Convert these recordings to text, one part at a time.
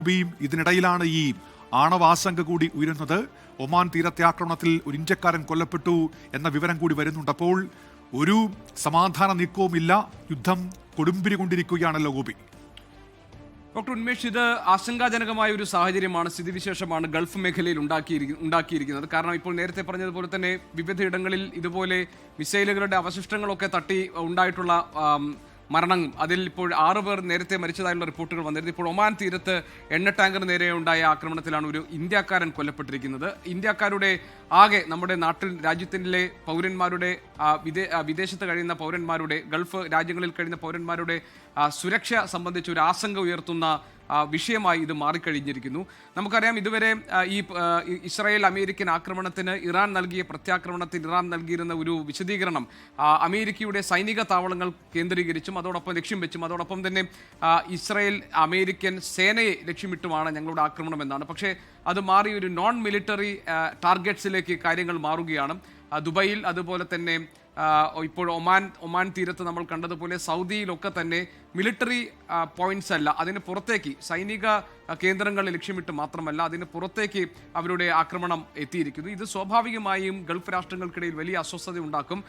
ഇതിനിടയിലാണ് ഈ ആണവാശങ്ക കൂടി ഉയരുന്നത്. ഒമാൻ തീരത്തെ ആക്രമണത്തിൽ ഒരു ഇന്ത്യക്കാരൻ കൊല്ലപ്പെട്ടു എന്ന വിവരം കൂടി വരുന്നുണ്ട്. അപ്പോൾ ഒരു സമാധാന നീക്കവുമില്ല, യുദ്ധം കൊടുമ്പിരി കൊണ്ടിരിക്കുകയാണല്ലോ ഗോപി. ഡോക്ടർ ഉന്മേഷ്, ഇത് ആശങ്കാജനകമായ ഒരു സാഹചര്യമാണ്, സ്ഥിതിവിശേഷമാണ് ഗൾഫ് മേഖലയിൽ ഉണ്ടാക്കിയിരിക്കുന്നത്. കാരണം ഇപ്പോൾ നേരത്തെ പറഞ്ഞതുപോലെ തന്നെ വിവിധയിടങ്ങളിൽ ഇതുപോലെ മിസൈലുകളുടെ അവശിഷ്ടങ്ങളൊക്കെ തട്ടി ഉണ്ടായിട്ടുള്ള മരണം, അതിൽ ഇപ്പോൾ 6 പേർ നേരത്തെ മരിച്ചതായുള്ള റിപ്പോർട്ടുകൾ വന്നിരുന്നു. ഇപ്പോൾ ഒമാൻ തീരത്ത് എണ്ണ ടാങ്കർ നേരെ ഉണ്ടായ ആക്രമണത്തിലാണ് ഒരു ഇന്ത്യക്കാരൻ കൊല്ലപ്പെട്ടിരിക്കുന്നത്. ഇന്ത്യക്കാരുടെ ആകെ നമ്മുടെ നാട്ടിൽ രാജ്യത്തിലെ പൗരന്മാരുടെ വിദേശത്ത് കഴിയുന്ന പൗരന്മാരുടെ, ഗൾഫ് രാജ്യങ്ങളിൽ കഴിയുന്ന പൗരന്മാരുടെ സുരക്ഷ സംബന്ധിച്ച് ഒരു ആശങ്ക ഉയർത്തുന്ന വിഷയമായി ഇത് മാറിക്കഴിഞ്ഞിരിക്കുന്നു. നമുക്കറിയാം, ഇതുവരെ ഈ ഇസ്രായേൽ അമേരിക്കൻ ആക്രമണത്തിന് ഇറാൻ നൽകിയ പ്രത്യാക്രമണത്തിന് ഇറാൻ നൽകിയിരുന്ന ഒരു വിശദീകരണം അമേരിക്കയുടെ സൈനിക താവളങ്ങൾ കേന്ദ്രീകരിച്ചും അതോടൊപ്പം ലക്ഷ്യം വെച്ചും അതോടൊപ്പം തന്നെ ഇസ്രായേൽ അമേരിക്കൻ സേനയെ ലക്ഷ്യമിട്ടുമാണ് ഞങ്ങളുടെ ആക്രമണം എന്നാണ്. പക്ഷേ അത് മാറി ഒരു നോൺ മിലിറ്ററി ടാർഗറ്റ്സിലേക്ക് കാര്യങ്ങൾ മാറുകയാണ്. ദുബൈയിൽ, അതുപോലെ തന്നെ ഇപ്പോൾ ഒമാൻ തീരത്ത് നമ്മൾ കണ്ടതുപോലെ സൗദിയിലൊക്കെ തന്നെ മിലിറ്ററി പോയിന്റ്സ് അല്ല, അതിന് പുറത്തേക്ക് സൈനിക കേന്ദ്രങ്ങളെ ലക്ഷ്യമിട്ട് മാത്രമല്ല അതിന് പുറത്തേക്ക് അവരുടെ ആക്രമണം എത്തിയിരിക്കുന്നു. ഇത് സ്വാഭാവികമായും ഗൾഫ് രാഷ്ട്രങ്ങൾക്കിടയിൽ വലിയ അസ്വസ്ഥത ഉണ്ടാക്കും.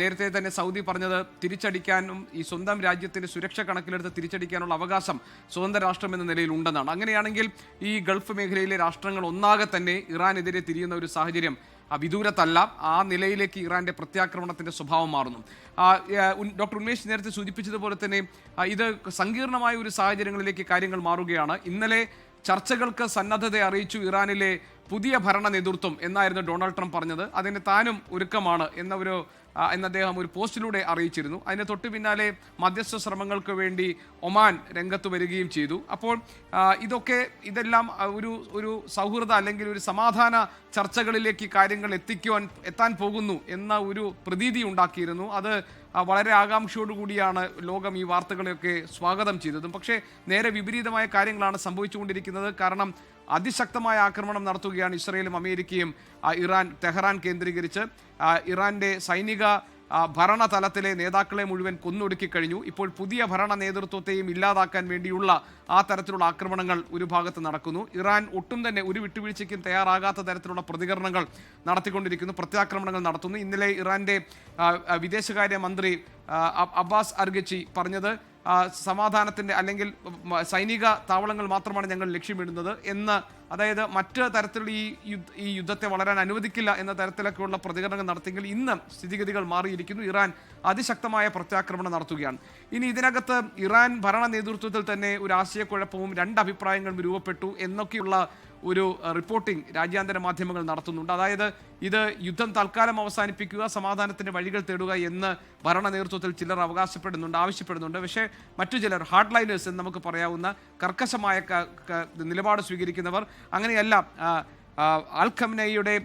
നേരത്തെ തന്നെ സൗദി പറഞ്ഞത് തിരിച്ചടിക്കാനും ഈ സ്വന്തം രാജ്യത്തിന്റെ സുരക്ഷ കണക്കിലെടുത്ത് തിരിച്ചടിക്കാനുള്ള അവകാശം സ്വതന്ത്ര രാഷ്ട്രം എന്ന നിലയിൽ ഉണ്ടെന്നാണ്. അങ്ങനെയാണെങ്കിൽ ഈ ഗൾഫ് മേഖലയിലെ രാഷ്ട്രങ്ങൾ ഒന്നാകെ തന്നെ ഇറാനെതിരെ തിരിയുന്ന ഒരു സാഹചര്യം വിദൂരത്തല്ല. ആ നിലയിലേക്ക് ഇറാന്റെ പ്രത്യാക്രമണത്തിന്റെ സ്വഭാവം മാറുന്നു. ഡോക്ടർ ഉന്മേഷ് നേരത്തെ സൂചിപ്പിച്ചതുപോലെ തന്നെ ഇത് സങ്കീർണമായ ഒരു സാഹചര്യങ്ങളിലേക്ക് കാര്യങ്ങൾ മാറുകയാണ്. ഇന്നലെ ചർച്ചകൾക്ക് സന്നദ്ധത അറിയിച്ചു ഇറാനിലെ പുതിയ ഭരണ നേതൃത്വം എന്നായിരുന്നു ഡൊണാൾഡ് ട്രംപ് പറഞ്ഞത്. അതിന് താനും ഒരുക്കമാണ് എന്ന് അദ്ദേഹം ഒരു പോസ്റ്റിലൂടെ അറിയിച്ചിരുന്നു. അതിന് തൊട്ടു പിന്നാലെ മധ്യസ്ഥ ശ്രമങ്ങൾക്ക് വേണ്ടി ഒമാൻ രംഗത്ത് വരികയും ചെയ്തു. അപ്പോൾ ഇതെല്ലാം ഒരു സൗഹൃദ അല്ലെങ്കിൽ ഒരു സമാധാന ചർച്ചകളിലേക്ക് കാര്യങ്ങൾ എത്താൻ പോകുന്നു എന്ന ഒരു പ്രതീതി ഉണ്ടാക്കിയിരുന്നു. അത് വളരെ ആകാംക്ഷയോടുകൂടിയാണ് ലോകം ഈ വാർത്തകളെയൊക്കെ സ്വാഗതം ചെയ്തതും. പക്ഷേ നേരെ വിപരീതമായ കാര്യങ്ങളാണ് സംഭവിച്ചുകൊണ്ടിരിക്കുന്നത്. കാരണം അതിശക്തമായ ആക്രമണം നടത്തുകയാണ് ഇസ്രയേലും അമേരിക്കയും ടെഹ്റാൻ കേന്ദ്രീകരിച്ച്. ഇറാന്റെ സൈനിക ഭരണതലത്തിലെ നേതാക്കളെ മുഴുവൻ കൊന്നൊടുക്കി കഴിഞ്ഞു. ഇപ്പോൾ പുതിയ ഭരണ നേതൃത്വത്തെയും ഇല്ലാതാക്കാൻ വേണ്ടിയുള്ള ആ തരത്തിലുള്ള ആക്രമണങ്ങൾ ഒരു ഭാഗത്ത് നടക്കുന്നു. ഇറാൻ ഒട്ടും തന്നെ ഒരു വിട്ടുവീഴ്ചയ്ക്കും തയ്യാറാകാത്ത തരത്തിലുള്ള പ്രതികരണങ്ങൾ നടത്തിക്കൊണ്ടിരിക്കുന്നു, പ്രത്യാക്രമണങ്ങൾ നടത്തുന്നു. ഇന്നലെ ഇറാന്റെ വിദേശകാര്യ മന്ത്രി അബ്ബാസ് അർഗച്ചി പറഞ്ഞത് സമാധാനത്തിന്റെ അല്ലെങ്കിൽ സൈനിക താവളങ്ങൾ മാത്രമാണ് ഞങ്ങൾ ലക്ഷ്യമിടുന്നത് എന്ന്, അതായത് മറ്റ് തരത്തിലുള്ള ഈ യുദ്ധത്തെ വളരാൻ അനുവദിക്കില്ല എന്ന തരത്തിലൊക്കെയുള്ള പ്രതികരണങ്ങൾ നടത്തിയെങ്കിൽ ഇന്ന് സ്ഥിതിഗതികൾ മാറിയിരിക്കുന്നു. ഇറാൻ അതിശക്തമായ പ്രത്യാക്രമണം നടത്തുകയാണ്. ഇനി ഇതിനകത്ത് ഇറാൻ ഭരണ നേതൃത്വത്തിൽ തന്നെ ഒരു ആശയക്കുഴപ്പവും 2 അഭിപ്രായങ്ങളും രൂപപ്പെട്ടു എന്നൊക്കെയുള്ള ഒരു റിപ്പോർട്ടിംഗ് രാജ്യാന്തര മാധ്യമങ്ങൾ നടത്തുന്നുണ്ട്. അതായത് ഇത് യുദ്ധം തൽക്കാലം അവസാനിപ്പിക്കുക, സമാധാനത്തിന്റെ വഴികൾ തേടുക എന്ന് ഭരണ നേതൃത്വത്തിൽ ചിലർ ആവശ്യപ്പെടുന്നുണ്ട്. പക്ഷേ മറ്റു ചിലർ, ഹാർഡ് ലൈനേഴ്സ് എന്ന് നമുക്ക് പറയാവുന്ന കർക്കശമായ നിലപാട് സ്വീകരിക്കുന്നവർ, അങ്ങനെയല്ല, അൽ ഖംനയുടെ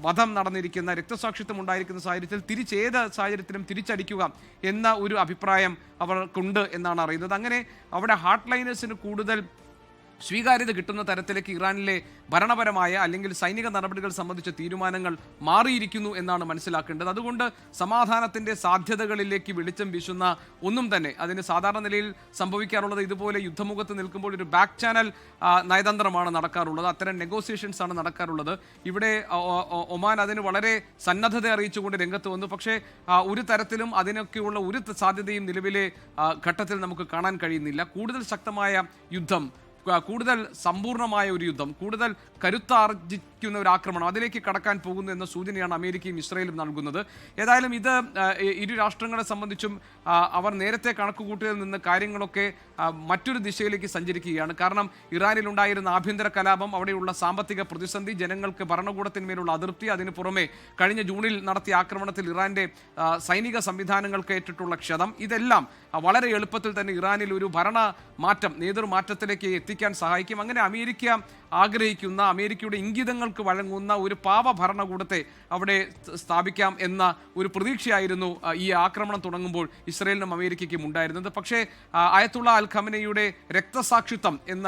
വധം നടന്നിരിക്കുന്ന, രക്തസാക്ഷിത്വം ഉണ്ടായിരിക്കുന്ന സാഹചര്യത്തിൽ ഏത് സാഹചര്യത്തിലും തിരിച്ചടിക്കുക എന്ന ഒരു അഭിപ്രായം അവർക്കുണ്ട് എന്നാണ് അറിയുന്നത്. അങ്ങനെ അവിടെ ഹാർഡ് ലൈനേഴ്സിന് കൂടുതൽ സ്വീകാര്യത കിട്ടുന്ന തരത്തിലേക്ക് ഇറാനിലെ ഭരണപരമായ അല്ലെങ്കിൽ സൈനിക നടപടികൾ സംബന്ധിച്ച തീരുമാനങ്ങൾ മാറിയിരിക്കുന്നു എന്നാണ് മനസ്സിലാക്കേണ്ടത്. അതുകൊണ്ട് സമാധാനത്തിന്റെ സാധ്യതകളിലേക്ക് വെളിച്ചം വീശുന്ന ഒന്നും തന്നെ അതിന് സാധാരണ നിലയിൽ സംഭവിക്കാറുള്ളത് ഇതുപോലെ യുദ്ധമുഖത്ത് നിൽക്കുമ്പോൾ ഒരു ബാക്ക് ചാനൽ നയതന്ത്രമാണ് നടക്കാറുള്ളത്, അത്തരം നെഗോസിയേഷൻസ് ആണ് നടക്കാറുള്ളത്. ഇവിടെ ഒമാൻ അതിന് വളരെ സന്നദ്ധത അറിയിച്ചുകൊണ്ട് രംഗത്ത് വന്നു. പക്ഷേ ഒരു തരത്തിലും അതിനൊക്കെയുള്ള ഒരു സാധ്യതയും നിലവിലെ ഘട്ടത്തിൽ നമുക്ക് കാണാൻ കഴിയുന്നില്ല. കൂടുതൽ ശക്തമായ യുദ്ധം, കൂടുതൽ സമ്പൂർണമായ ഒരു യുദ്ധം, കൂടുതൽ കരുത്താർജിക്കുന്ന ഒരു ആക്രമണം അതിലേക്ക് കടക്കാൻ പോകുന്നു എന്ന സൂചനയാണ് അമേരിക്കയും ഇസ്രായേലും നൽകുന്നത്. ഏതായാലും ഇത് ഇരു രാഷ്ട്രങ്ങളെ സംബന്ധിച്ചും അവർ നേരത്തെ കണക്കുകൂട്ടിയതിൽ നിന്ന് കാര്യങ്ങളൊക്കെ മറ്റൊരു ദിശയിലേക്ക് സഞ്ചരിക്കുകയാണ്. കാരണം ഇറാനിലുണ്ടായിരുന്ന ആഭ്യന്തര കലാപം, അവിടെയുള്ള സാമ്പത്തിക പ്രതിസന്ധി, ജനങ്ങൾക്ക് ഭരണകൂടത്തിന്മേലുള്ള അതൃപ്തി, അതിന് പുറമെ കഴിഞ്ഞ ജൂണിൽ നടത്തിയ ആക്രമണത്തിൽ ഇറാന്റെ സൈനിക സംവിധാനങ്ങൾക്ക് ഏറ്റിട്ടുള്ള ക്ഷതം, ഇതെല്ലാം വളരെ എളുപ്പത്തിൽ തന്നെ ഇറാനിൽ ഒരു നേതൃമാറ്റത്തിലേക്ക് എത്തിക്കാൻ സഹായിക്കും. അങ്ങനെ അമേരിക്ക ആഗ്രഹിക്കുന്ന, അമേരിക്കയുടെ ഇംഗിതങ്ങൾ പാവങ്ങൾക്ക് വഴങ്ങുന്ന ഒരു പാവ ഭരണകൂടത്തെ അവിടെ സ്ഥാപിക്കാം എന്ന ഒരു പ്രതീക്ഷയായിരുന്നു ഈ ആക്രമണം തുടങ്ങുമ്പോൾ ഇസ്രയേലിനും അമേരിക്കയ്ക്കും ഉണ്ടായിരുന്നത്. പക്ഷേ അയത്തുള്ള അൽ ഖമനയുടെ രക്തസാക്ഷിത്വം എന്ന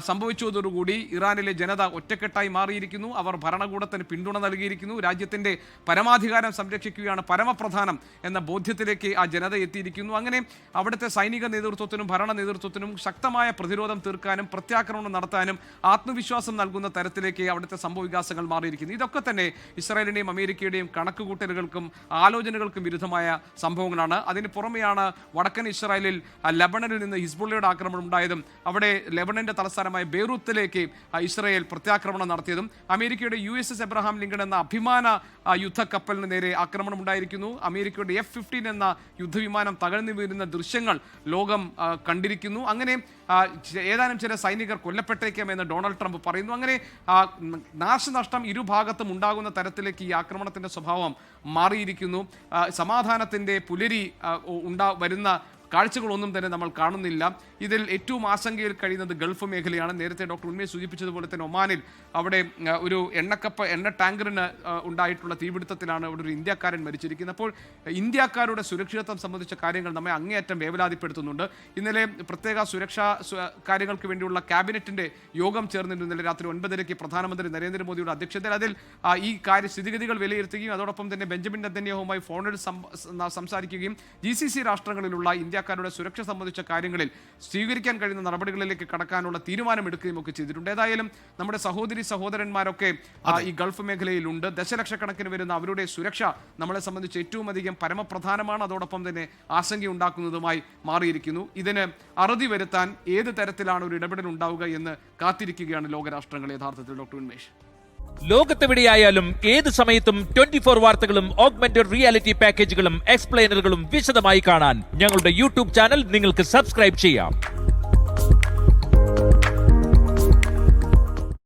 സംഭവിച്ചതോടുകൂടി ഇറാനിലെ ജനത ഒറ്റക്കെട്ടായി മാറിയിരിക്കുന്നു. അവർ ഭരണകൂടത്തിന് പിന്തുണ നൽകിയിരിക്കുന്നു. രാജ്യത്തിന്റെ പരമാധികാരം സംരക്ഷിക്കുകയാണ് പരമപ്രധാനം എന്ന ബോധ്യത്തിലേക്ക് ആ ജനത എത്തിയിരിക്കുന്നു. അങ്ങനെ അവിടുത്തെ സൈനിക നേതൃത്വത്തിനും ഭരണ നേതൃത്വത്തിനും ശക്തമായ പ്രതിരോധം തീർക്കാനും പ്രത്യാക്രമണം നടത്താനും ആത്മവിശ്വാസം നൽകുന്ന തരത്തിലേക്ക് അവിടുത്തെ സംഭവവികാസങ്ങൾ മാറിയിരിക്കുന്നു. ഇതൊക്കെ തന്നെ ഇസ്രായേലിന്റെയും അമേരിക്കയുടെയും കണക്കുകൂട്ടലുകൾക്കും ആലോചനകൾക്കും വിരുദ്ധമായ സംഭവങ്ങളാണ്. അതിന് പുറമെയാണ് വടക്കൻ ഇസ്രായേലിൽ ലെബണനിൽ നിന്ന് ഹിസ്ബുള്ളയുടെ ആക്രമണം ഉണ്ടായതും അവിടെ ലെബണന്റെ തലസ്ഥാനമായ ബെയ്റൂത്തിലേക്ക് ഇസ്രായേൽ പ്രത്യാക്രമണം നടത്തിയതും അമേരിക്കയുടെ USS എബ്രഹാം ലിങ്കൺ എന്ന അഭിമാന യുദ്ധക്കപ്പലിന് നേരെ ആക്രമണം ഉണ്ടായിരിക്കുന്നു. അമേരിക്കയുടെ F-15 എന്ന യുദ്ധവിമാനം തകർന്നു വീഴുന്ന ദൃശ്യങ്ങൾ ലോകം കണ്ടിരിക്കുന്നു. അങ്ങനെ ഏതാനും ചില സൈനികർ കൊല്ലപ്പെട്ടേക്കാമെന്ന് ഡൊണാൾഡ് ട്രംപ് പറയുന്നു. അങ്ങനെ നാശനഷ്ടം ഇരുഭാഗത്തും ഉണ്ടാകുന്ന തരത്തിലേക്ക് ഈ ആക്രമണത്തിന്റെ സ്വഭാവം മാറിയിരിക്കുന്നു. സമാധാനത്തിന്റെ പുലരി വരുന്ന കാഴ്ചകളൊന്നും തന്നെ നമ്മൾ കാണുന്നില്ല. ഇതിൽ ഏറ്റവും ആശങ്കയിൽ കഴിയുന്നത് ഗൾഫ് മേഖലയാണ്. നേരത്തെ ഡോക്ടർ ഉന്മേഷ് സൂചിപ്പിച്ചതുപോലെ തന്നെ ഒമാനിൽ അവിടെ ഒരു എണ്ണ ടാങ്കറിന് ഉണ്ടായിട്ടുള്ള തീപിടുത്തത്തിലാണ് അവിടെ ഒരു ഇന്ത്യക്കാരൻ മരിച്ചിരിക്കുന്നത്. അപ്പോൾ ഇന്ത്യക്കാരുടെ സുരക്ഷിതത്വം സംബന്ധിച്ച കാര്യങ്ങൾ നമ്മെ അങ്ങേയറ്റം വേവലാതിപ്പെടുത്തുന്നുണ്ട്. ഇന്നലെ പ്രത്യേക സുരക്ഷാ കാര്യങ്ങൾക്ക് വേണ്ടിയുള്ള ക്യാബിനറ്റിന്റെ യോഗം ചേർന്നിരുന്നു. ഇന്നലെ രാത്രി 9:30 പ്രധാനമന്ത്രി നരേന്ദ്രമോദിയുടെ അധ്യക്ഷതയിൽ അതിൽ ഈ സ്ഥിതിഗതികൾ വിലയിരുത്തുകയും അതോടൊപ്പം തന്നെ ബെഞ്ചമിൻ നെതന്യാഹുവുമായി ഫോണിൽ സംസാരിക്കുകയും GCC രാഷ്ട്രങ്ങളിലുള്ള ഇന്ത്യക്കാരുടെ സുരക്ഷ സംബന്ധിച്ച കാര്യങ്ങളിൽ സ്വീകരിക്കാൻ കഴിയുന്ന നടപടികളിലേക്ക് കടക്കാനുള്ള തീരുമാനമെടുക്കുകയും ഒക്കെ ചെയ്തിട്ടുണ്ട്. ഏതായാലും നമ്മുടെ സഹോദരന്മാരൊക്കെ ഈ ഗൾഫ് മേഖലയിലുണ്ട്. ദശലക്ഷക്കണക്കിന് വരുന്ന അവരുടെ സുരക്ഷ നമ്മളെ സംബന്ധിച്ച് ഏറ്റവും അധികം പരമപ്രധാനമാണ്. അതോടൊപ്പം തന്നെ ആശങ്കയുണ്ടാക്കുന്നതുമായി മാറിയിരിക്കുന്നു. ഇതിന് അറുതി വരുത്താൻ ഏത് തരത്തിലാണ് ഒരു ഇടപെടൽ ഉണ്ടാവുക എന്ന് കാത്തിരിക്കുകയാണ് ലോകരാഷ്ട്രങ്ങൾ യഥാർത്ഥത്തിൽ. ഡോക്ടർ ഉന്മേഷ്, ലോകത്തെവിടെയായാലും ഏത് സമയത്തും 24 വാർത്തകളും ഓഗ്മെന്റഡ് റിയാലിറ്റി പാക്കേജുകളും എക്സ്പ്ലെയിനറുകളും വിശദമായി കാണാൻ ഞങ്ങളുടെ YouTube ചാനൽ നിങ്ങൾക്ക് സബ്സ്ക്രൈബ് ചെയ്യാം.